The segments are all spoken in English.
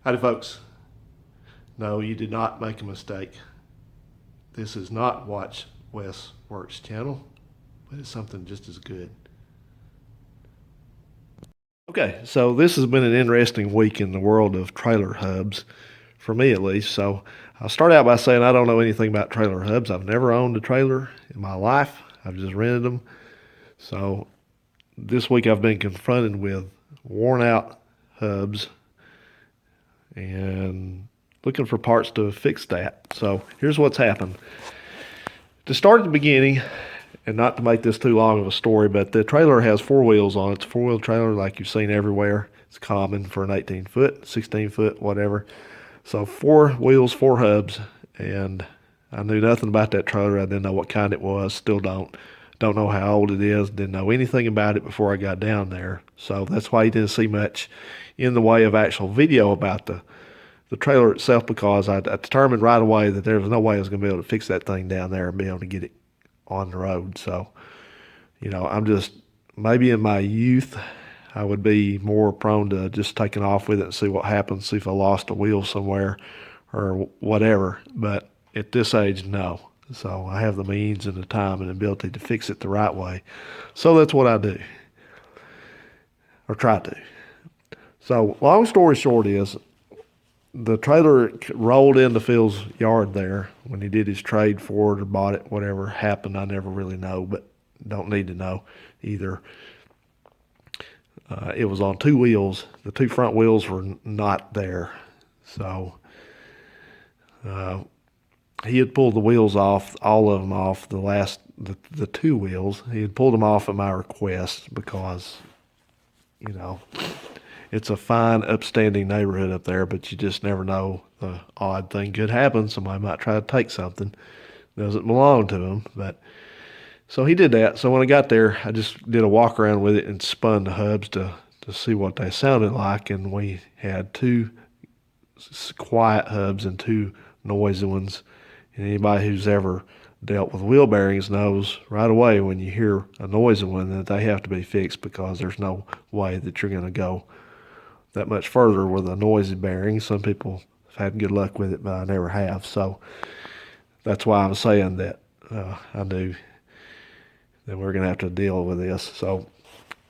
Howdy folks. No, you did not make a mistake. This is not Watch Wes Works channel, but it's something just as good. Okay, so this has been an interesting week in the world of trailer hubs, for me at least. So I'll start out by saying I don't know anything about trailer hubs. I've never owned a trailer in my life. I've just rented them. So this week I've been confronted with worn out hubs and looking for parts to fix that. So here's what's happened. To start at the beginning, and not to make this too long of a story, but the trailer has four wheels on it. It's a four-wheel trailer like you've seen everywhere. It's common for an 18-foot, 16-foot, whatever. So four wheels, four hubs, and I knew nothing about that trailer. I didn't know what kind it was. Still don't. Don't know how old it is. Didn't know anything about it before I got down there. So that's why you didn't see much in the way of actual video about the trailer itself, because I determined right away that there was no way I was going to be able to fix that thing down there and be able to get it on the road. So, I'm just, maybe in my youth, I would be more prone to just taking off with it and see what happens, see if I lost a wheel somewhere or whatever. But at this age, no. So I have the means and the time and ability to fix it the right way. So that's what I do, or try to. So long story short is, the trailer rolled into Phil's yard there when he did his trade for it or bought it. Whatever happened, I never really know, but don't need to know either. It was on two wheels. The two front wheels were not there. So he had pulled the wheels off, all of them off, the two wheels. He had pulled them off at my request because, it's a fine, upstanding neighborhood up there, but you just never know. The odd thing could happen. Somebody might try to take something that doesn't belong to them. But so he did that. So when I got there, I just did a walk around with it and spun the hubs to see what they sounded like. And we had two quiet hubs and two noisy ones. And anybody who's ever dealt with wheel bearings knows right away when you hear a noisy one that they have to be fixed, because there's no way that you're going to go that much further with a noisy bearing. Some people have had good luck with it, but I never have. So that's why I'm saying that I knew that we're going to have to deal with this. So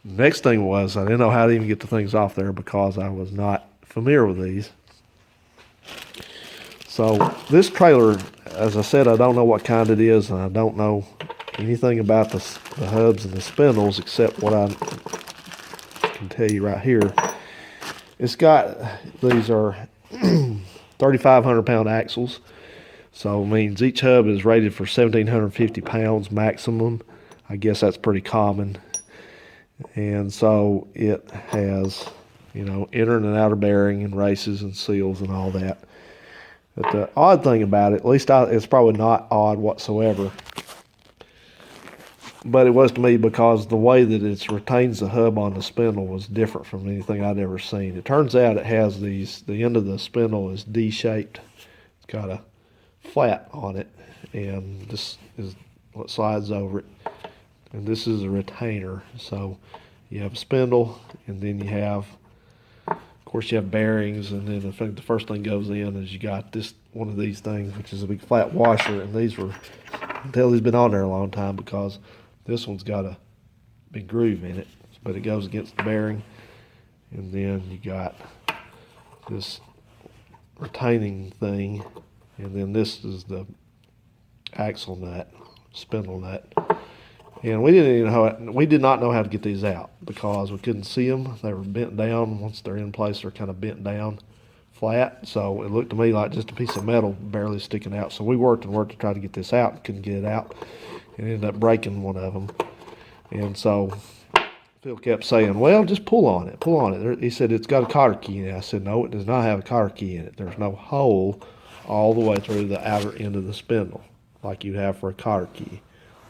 next thing was, I didn't know how to even get the things off there because I was not familiar with these. So this trailer, as I said, I don't know what kind it is, and I don't know anything about the hubs and the spindles except what I can tell you right here. It's got, these are 3,500 pound axles. So it means each hub is rated for 1,750 pounds maximum. I guess that's pretty common. And so it has, inner and outer bearing and races and seals and all that. But the odd thing about it, at least it's probably not odd whatsoever, but it was to me because the way that it retains the hub on the spindle was different from anything I'd ever seen. It turns out it has the end of the spindle is D-shaped. It's got a flat on it, and this is what slides over it. And this is a retainer. So you have a spindle, and then you have, of course, you have bearings, and then the first thing goes in is you got one of these things, which is a big flat washer, and these were, I can tell these been on there a long time because this one's got a big groove in it, but it goes against the bearing. And then you got this retaining thing, and then this is the axle nut, spindle nut. And we did not know how to get these out because we couldn't see them. They were bent down. Once they're in place, they're kind of bent down flat. So it looked to me like just a piece of metal barely sticking out. So we worked and worked to try to get this out. Couldn't get it out. And ended up breaking one of them. And so Phil kept saying, well, just pull on it, pull on it. He said, it's got a cotter key in it. I said, no, it does not have a cotter key in it. There's no hole all the way through the outer end of the spindle like you have for a cotter key.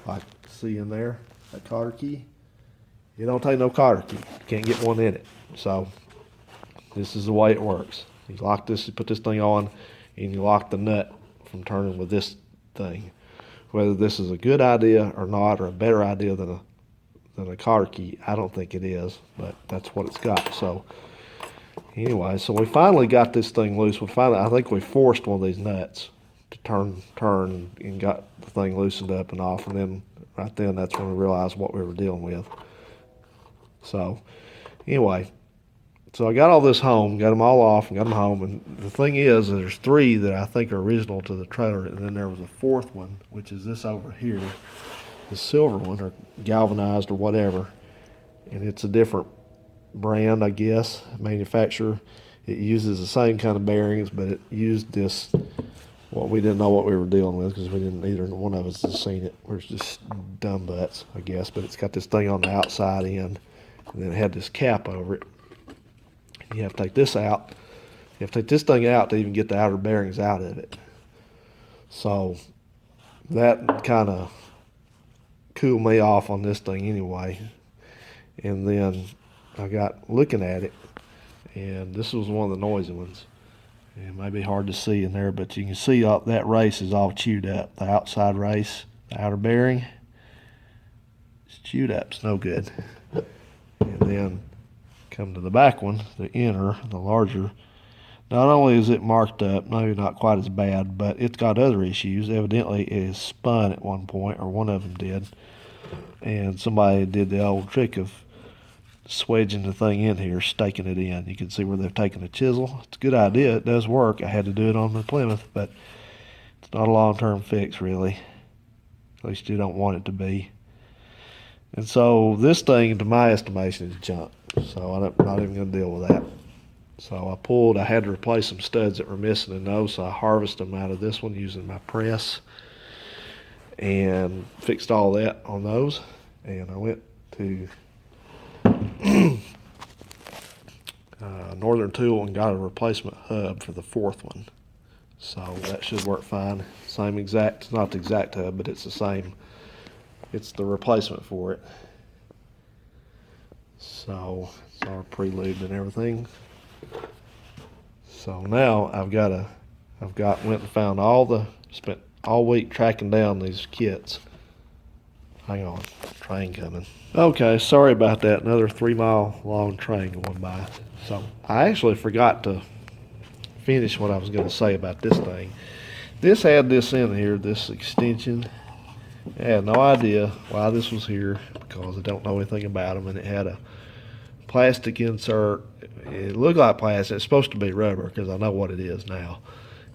Like, see in there, that cotter key? You don't take no cotter key. You can't get one in it. So this is the way it works. You lock this, you put this thing on, and you lock the nut from turning with this thing. Whether this is a good idea or not, or a better idea than a cotter key, I don't think it is, but that's what it's got. So Anyway, so we finally got this thing loose. I think we forced one of these nuts to turn, and got the thing loosened up and off. And then right then, that's when we realized what we were dealing with. So anyway, so I got all this home, got them all off, and got them home. And the thing is, there's three that I think are original to the trailer, and then there was a fourth one, which is this over here, the silver one, or galvanized or whatever. And it's a different brand, I guess, manufacturer. It uses the same kind of bearings, but it used this. Well, we didn't know what we were dealing with because we didn't. Either one of us has seen it. We're just dumb butts, I guess. But it's got this thing on the outside end, and then it had this cap over it. You have to take this out. You have to take this thing out to even get the outer bearings out of it. So that kind of cooled me off on this thing anyway. And then I got looking at it, and this was one of the noisy ones. It may be hard to see in there, but you can see up that race is all chewed up. The outside race, the outer bearing, it's chewed up. It's no good. And then come to the back one, the inner, the larger. Not only is it marked up, maybe not quite as bad, but it's got other issues. Evidently, it is spun at one point, or one of them did. And somebody did the old trick of swedging the thing in here, staking it in. You can see where they've taken a chisel. It's a good idea. It does work. I had to do it on the Plymouth, but it's not a long-term fix, really. At least you don't want it to be. And so this thing, to my estimation, is junk. So I'm not even going to deal with that. So I had to replace some studs that were missing in those, so I harvested them out of this one using my press and fixed all that on those. And I went to Northern Tool and got a replacement hub for the fourth one. So that should work fine. Same exact, not the exact hub, but it's the same. It's the replacement for it. So it's all pre-lubed and everything. So now went and found spent all week tracking down these kits. Hang on, train coming. Okay, sorry about that. Another 3-mile long train going by. So I actually forgot to finish what I was going to say about this thing. This had this in here, this extension. I had no idea why this was here because I don't know anything about them. And it had a plastic insert. It looked like plastic. It's supposed to be rubber because I know what it is now.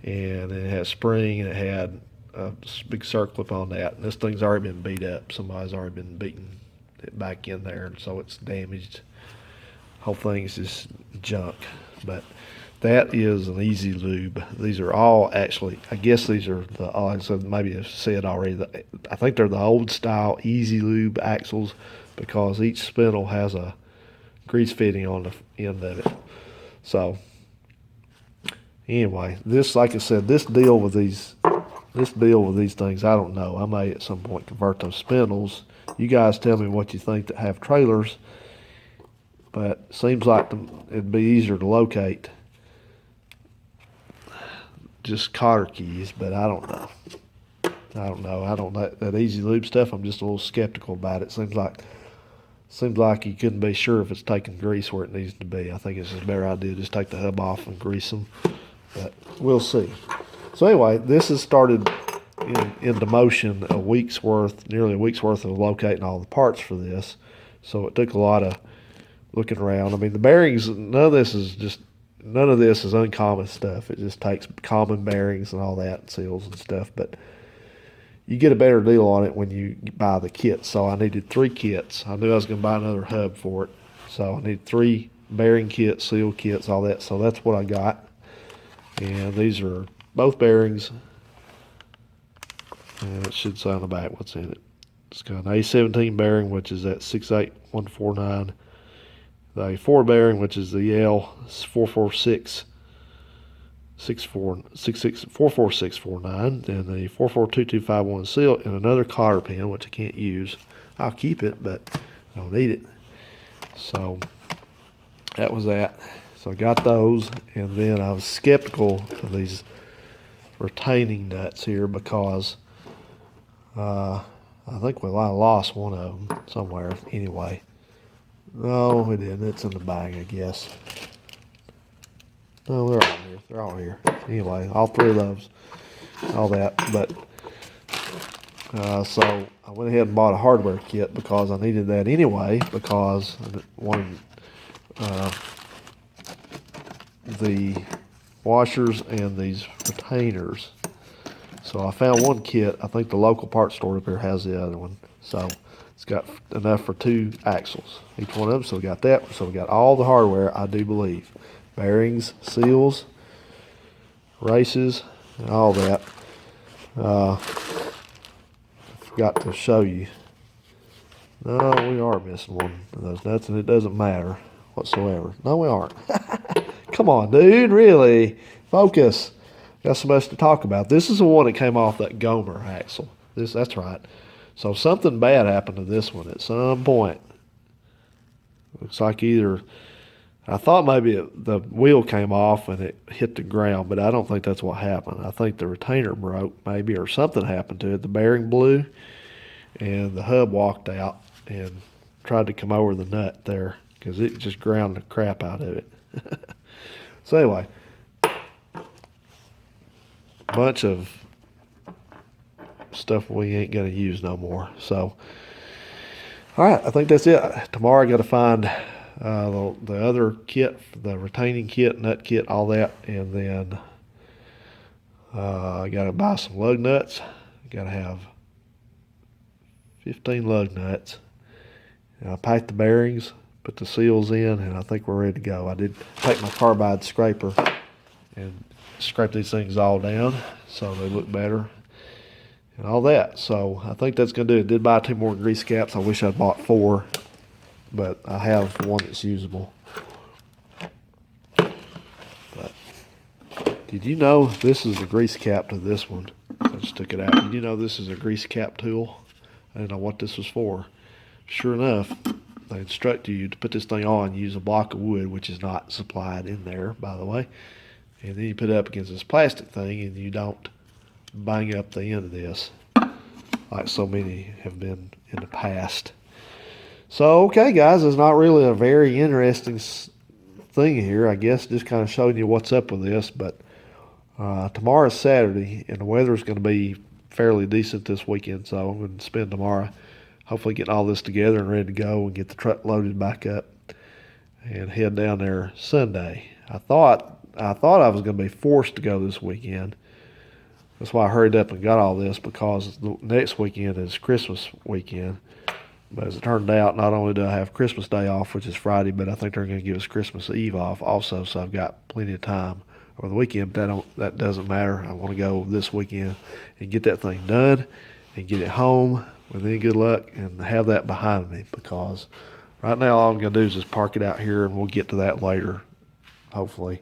And it had a spring, and it had a big circlip on that. And this thing's already been beat up. Somebody's already been beating it back in there, and so it's damaged. Whole thing is just junk. But that is an easy lube. These are all actually, I guess these are the, like I said, maybe I've said already, I think they're the old style easy lube axles because each spindle has a grease fitting on the end of it. So anyway, this, like I said, this deal with these things, I don't know. I may at some point convert those spindles. You guys tell me what you think that have trailers, but it seems like it'd be easier to locate just cotter keys, but I don't know. I don't know that easy lube stuff. I'm just a little skeptical about it. Seems like you couldn't be sure if it's taking grease where it needs to be. I think it's just a better idea to just take the hub off and grease them, but we'll see. So anyway, this has started into motion nearly a week's worth of locating all the parts for this. So it took a lot of looking around. I mean, the bearings, none of this is uncommon stuff. It just takes common bearings and all that, and seals and stuff. But you get a better deal on it when you buy the kits. So I needed 3 kits. I knew I was going to buy another hub for it. So I need 3 bearing kits, seal kits, all that. So that's what I got. And these are both bearings. And it should say on the back what's in it. It's got an A17 bearing, which is at 68149. The 4 bearing, which is the L446 44649, and the 442251 seal, and another cotter pin, which I can't use. I'll keep it, but I don't need it. So that was that. So I got those, and then I was skeptical of these retaining nuts here because I think I lost one of them somewhere. Anyway, no, we didn't. It's in the bag, I guess. No, they're all here. They're all here. Anyway, all three of those, all that. But so I went ahead and bought a hardware kit because I needed that anyway. Because I wanted the washers and these retainers. So I found one kit. I think the local parts store up here has the other one. So it's got enough for 2 axles, each one of them. So we got that. So we got all the hardware, I do believe. Bearings, seals, races, and all that. I forgot to show you. No, we are missing one of those nuts, and it doesn't matter whatsoever. No, we aren't. Come on, dude, really? Focus. Got so much to talk about. This is the one that came off that Gomer axle. That's right. So something bad happened to this one at some point. Looks like either, I thought maybe the wheel came off and it hit the ground, but I don't think that's what happened. I think the retainer broke maybe, or something happened to it. The bearing blew and the hub walked out and tried to come over the nut there because it just ground the crap out of it. So anyway, bunch of stuff we ain't gonna use no more. So, all right, I think that's it. Tomorrow I got to find the other kit, the retaining kit, nut kit, all that, and then I got to buy some lug nuts. Got to have 15 lug nuts. And I packed the bearings, put the seals in, and I think we're ready to go. I did take my carbide scraper and scrape these things all down so they look better and all that. So I think that's going to do it. Did buy 2 more grease caps. I wish I'd bought 4, but I have one that's usable. But did you know this is the grease cap to this one? I just took it out. Did you know this is a grease cap tool? I didn't know what this was for. Sure enough, they instruct you to put this thing on, use a block of wood, which is not supplied in there, by the way. And then you put it up against this plastic thing and you don't bang up the end of this like so many have been in the past. So, okay, guys, it's not really a very interesting thing here. I guess just kind of showing you what's up with this. But tomorrow's Saturday and the weather's going to be fairly decent this weekend. So I'm going to spend tomorrow hopefully getting all this together and ready to go and get the truck loaded back up and head down there Sunday. I thought I was going to be forced to go this weekend. That's why I hurried up and got all this, because the next weekend is Christmas weekend. But as it turned out, not only do I have Christmas Day off, which is Friday, but I think they're going to give us Christmas Eve off also, so I've got plenty of time over the weekend. But that doesn't matter. I want to go this weekend and get that thing done and get it home with any good luck and have that behind me, because right now all I'm going to do is just park it out here, and we'll get to that later, hopefully.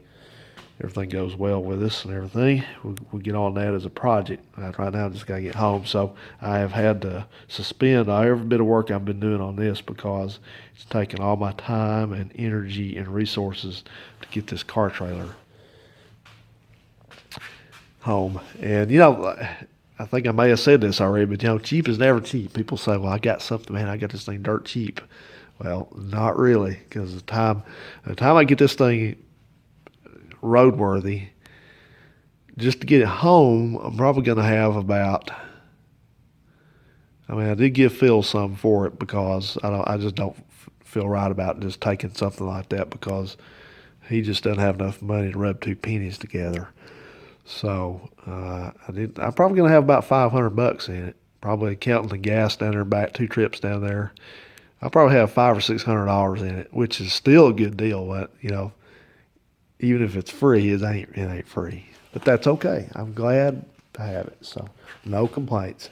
Everything goes well with us and everything. We'll get on that as a project. Right now, I just got to get home. So I have had to suspend every bit of work I've been doing on this, because it's taken all my time and energy and resources to get this car trailer home. And, I think I may have said this already, but, cheap is never cheap. People say, well, I got something, man, I got this thing dirt cheap. Well, not really, because the time I get this thing roadworthy, just to get it home, I'm probably going to have about, I did give Phil some for it, because I just don't feel right about just taking something like that, because he just doesn't have enough money to rub 2 pennies together. So I'm probably going to have about $500 in it, probably counting the gas down there back, 2 trips down there. I'll probably have $500 or $600 in it, which is still a good deal. But even if it's free, it ain't free. But that's okay. I'm glad to have it. So no complaints.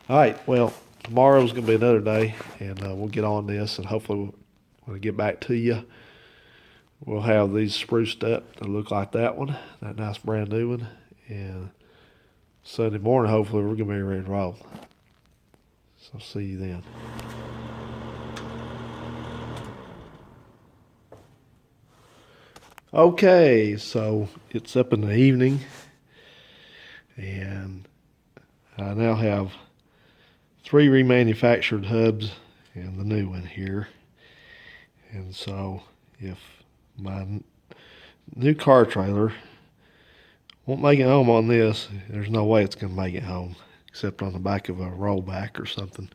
All right. Well, tomorrow's going to be another day, and we'll get on this, and hopefully when I get back to you, we'll have these spruced up to look like that one, that nice brand new one. And Sunday morning, hopefully, we're going to be ready to roll. So see you then. Okay, so it's up in the evening, and I now have 3 remanufactured hubs and the new one here. And so if my new car trailer. Won't make it home on this. There's no way it's going to make it home, except on the back of a rollback or something.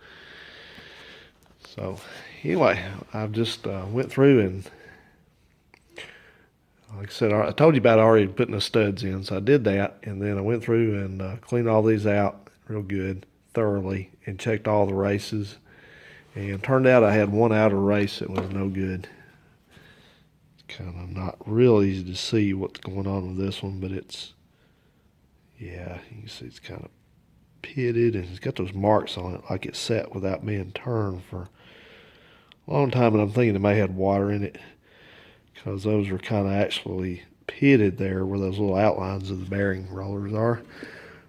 So, anyway, I've just went through and, like I said, I told you about already putting the studs in, so I did that, and then I went through and cleaned all these out real good, thoroughly, and checked all the races. And turned out I had one outer race that was no good. It's kind of not real easy to see what's going on with this one, but it's, yeah, you can see it's kind of pitted, and it's got those marks on it like it's set without being turned for a long time, and I'm thinking it may have water in it because those are kind of actually pitted there where those little outlines of the bearing rollers are.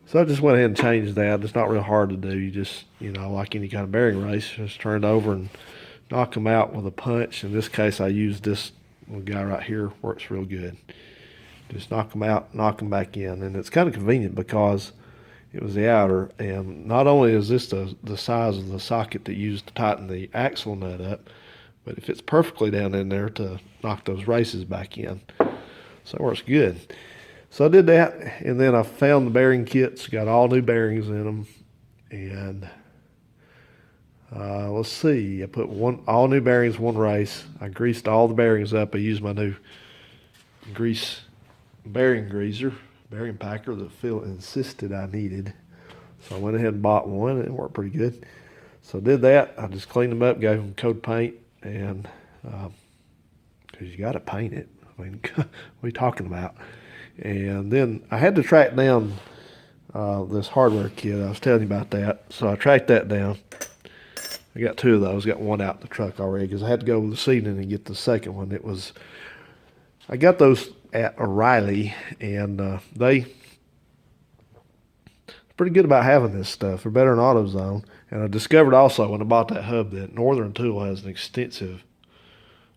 So I just went ahead and changed that. It's not real hard to do. You just, like any kind of bearing race, just turn it over and knock them out with a punch. In this case, I used this little guy right here. Works real good. Just knock them out, knock them back in. And it's kind of convenient because it was the outer. And not only is this the size of the socket that you use to tighten the axle nut up, but it fits perfectly down in there to knock those races back in. So it works good. So I did that, and then I found the bearing kits, got all new bearings in them, and let's see, I put all new bearings one race. I greased all the bearings up. I used my new bearing packer that Phil insisted I needed. So I went ahead and bought one, and it worked pretty good. So I did that. I just cleaned them up, gave them coat of paint, and because you got to paint it. I mean, what are you talking about? And then I had to track down this hardware kit. I was telling you about that. So I tracked that down. I got two of those. Got one out in the truck already because I had to go this evening and get the second one. I got those at O'Reilly, and they pretty good about having this stuff. They're better than AutoZone. And I discovered also when I bought that hub that Northern Tool has an extensive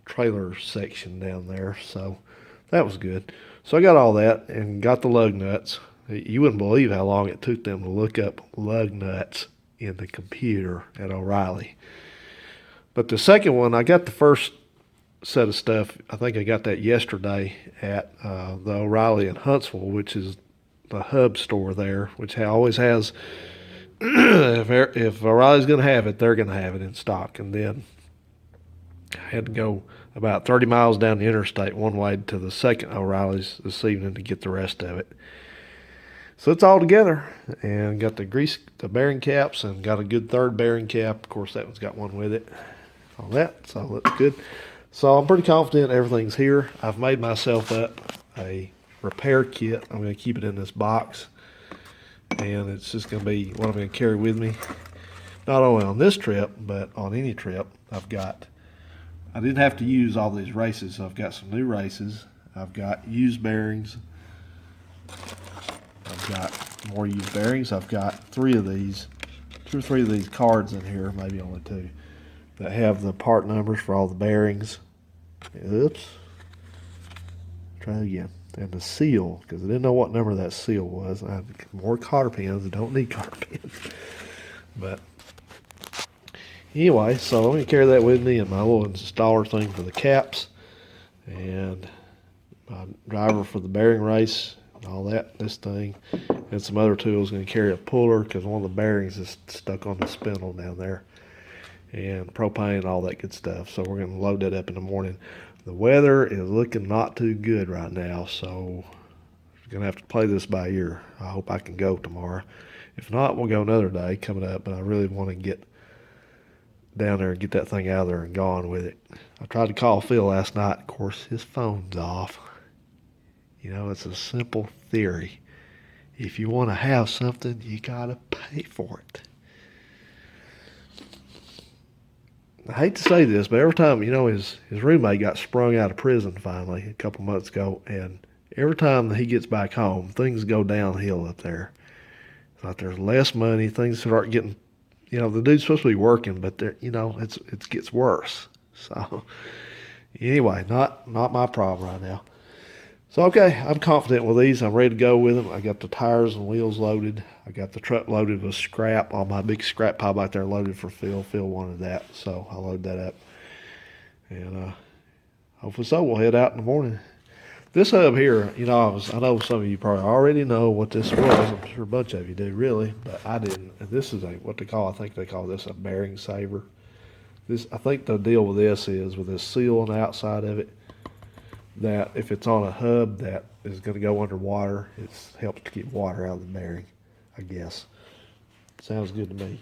trailer section down there. So that was good. So I got all that and got the lug nuts. You wouldn't believe how long it took them to look up lug nuts in the computer at O'Reilly. But the second one, I got the first set of stuff. I think I got that yesterday at the O'Reilly in Huntsville, which is the hub store there, which always has, if O'Reilly's going to have it, they're going to have it in stock. And then I had to go about 30 miles down the interstate one way to the second O'Reilly's this evening to get the rest of it. So it's all together, and got the bearing caps, and got a good third bearing cap. Of course, that one's got one with it. All that, so that's good. So I'm pretty confident everything's here. I've made myself up a repair kit. I'm going to keep it in this box, and it's just going to be what I'm going to carry with me, not only on this trip, but on any trip. I didn't have to use all these races, so I've got some new races. I've got used bearings. I've got more used bearings. I've got two or three of these cards in here, maybe only two, that have the part numbers for all the bearings. Oops. Try it again. And the seal, because I didn't know what number that seal was. I have more cotter pins. I don't need cotter pins. But anyway, so I'm going to carry that with me and my little installer thing for the caps and my driver for the bearing race and all that, this thing, and some other tools. Going to carry a puller because one of the bearings is stuck on the spindle down there, and propane and all that good stuff. So we're going to load that up in the morning. The weather is looking not too good right now, so we're going to have to play this by ear. I hope I can go tomorrow. If not, we'll go another day coming up, but I really want to get down there and get that thing out of there and gone with it. I tried to call Phil last night. Of course, his phone's off. It's a simple theory. If you want to have something, you got to pay for it. I hate to say this, but every time, his roommate got sprung out of prison finally a couple months ago, and every time that he gets back home, things go downhill up there. It's like there's less money, things start getting, the dude's supposed to be working, but it gets worse. So anyway, not my problem right now. So, okay, I'm confident with these. I'm ready to go with them. I got the tires and wheels loaded. I got the truck loaded with scrap. All my big scrap pile back there loaded for Phil. Phil wanted that, so I loaded that up. And hopefully so, we'll head out in the morning. This hub here, you know, I know some of you probably already know what this was. I'm sure a bunch of you do, really, but I didn't. And this is what they call, I think they call this a bearing saver. I think the deal with this is with this seal on the outside of it, that if it's on a hub that is going to go underwater, it helps to keep water out of the bearing, I guess. Sounds good to me.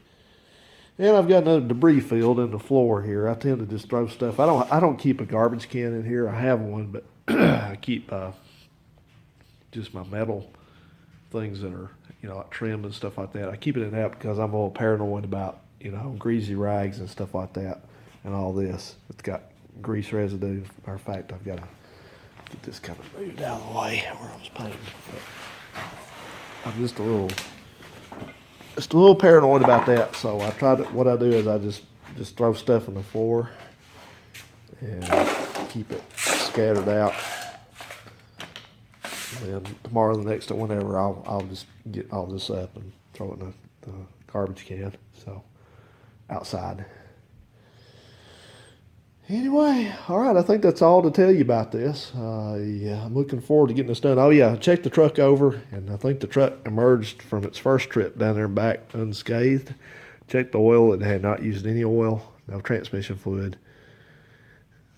And I've got another debris field in the floor here. I tend to just throw stuff. I don't keep a garbage can in here. I have one, but I keep just my metal things that are, you know, like trim and stuff like that. I keep it in that because I'm a little paranoid about, you know, greasy rags and stuff like that and all this. It's got grease residue. Matter of fact, I've got to get this kind of moved out of the way where I was painting. But I'm just a little paranoid about that. So what I do is I just throw stuff on the floor and keep it scattered out. And then tomorrow, whenever, I'll just get all this up and throw it in the garbage can. So outside. Anyway, all right, I think that's all to tell you about this. Yeah, I'm looking forward to getting this done. Oh, yeah, I checked the truck over, and I think the truck emerged from its first trip down there and back unscathed. Checked the oil. It had not used any oil, no transmission fluid.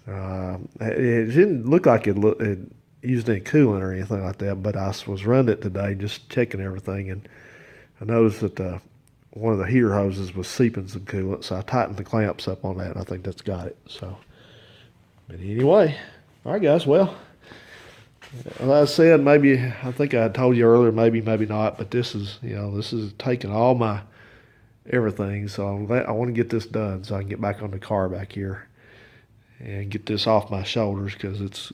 It didn't look like it used any coolant or anything like that, but I was running it today, just checking everything, and I noticed that one of the heater hoses was seeping some coolant, so I tightened the clamps up on that, and I think that's got it. So, but anyway, all right, guys. Well, as I said, I think I told you earlier, maybe not, but this is taking all my everything. So I'm glad I want to get this done, so I can get back on the car back here and get this off my shoulders because it's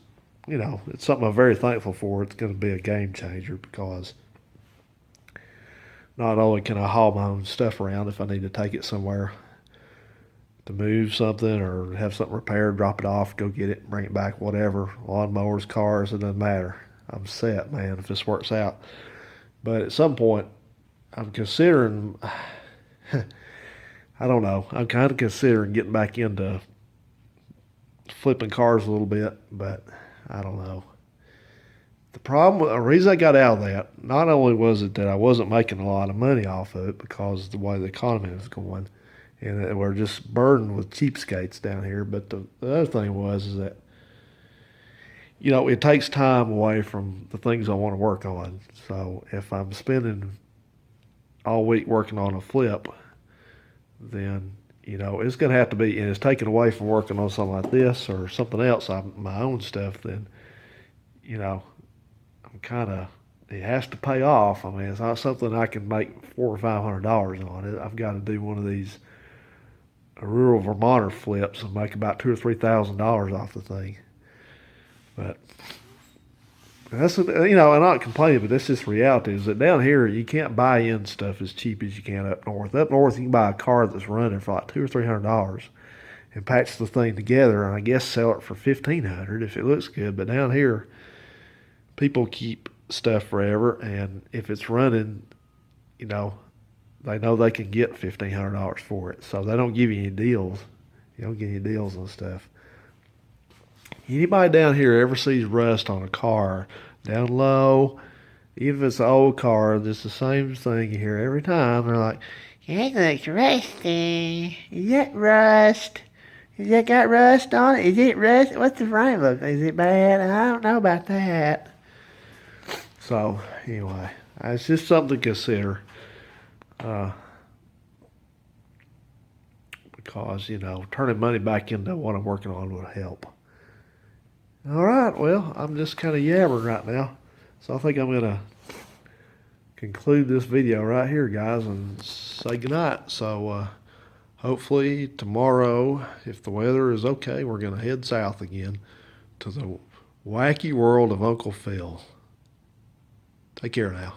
something I'm very thankful for. It's going to be a game changer because not only can I haul my own stuff around if I need to take it somewhere to move something or have something repaired, drop it off, go get it, bring it back, whatever. Lawnmowers, cars, it doesn't matter. I'm set, man, if this works out. But at some point, I'm considering, I don't know, I'm kind of considering getting back into flipping cars a little bit, but I don't know. The reason I got out of that, not only was it that I wasn't making a lot of money off of it because of the way the economy was going, and we're just burdened with cheapskates down here, but the other thing is that, it takes time away from the things I want to work on. So if I'm spending all week working on a flip, then, it's going to have to be, and it's taken away from working on something like this or something else, my own stuff, then, it has to pay off. I mean, it's not something I can make $400 or $500 on. I've got to do one of these rural Vermonter flips and make about $2,000 or $3,000 off the thing. But that's, I'm not complaining, but that's just reality. Is that down here you can't buy in stuff as cheap as you can up north. Up north you can buy a car that's running for like $200 or $300 and patch the thing together, and I guess sell it for $1,500 if it looks good. But down here, people keep stuff forever, and if it's running, they know they can get $1,500 for it. So they don't give you any deals. You don't get any deals on stuff. Anybody down here ever sees rust on a car down low, even if it's an old car, it's the same thing you hear every time. They're like, "It looks rusty. Is that rust? Has that got rust on it? Is it rust? What's the frame look? Is it bad? I don't know about that." So, anyway, it's just something to consider. Because, turning money back into what I'm working on would help. All right, well, I'm just kind of yabbering right now. So I think I'm going to conclude this video right here, guys, and say goodnight. So hopefully tomorrow, if the weather is okay, we're going to head south again to the wacky world of Uncle Phil. Take care now.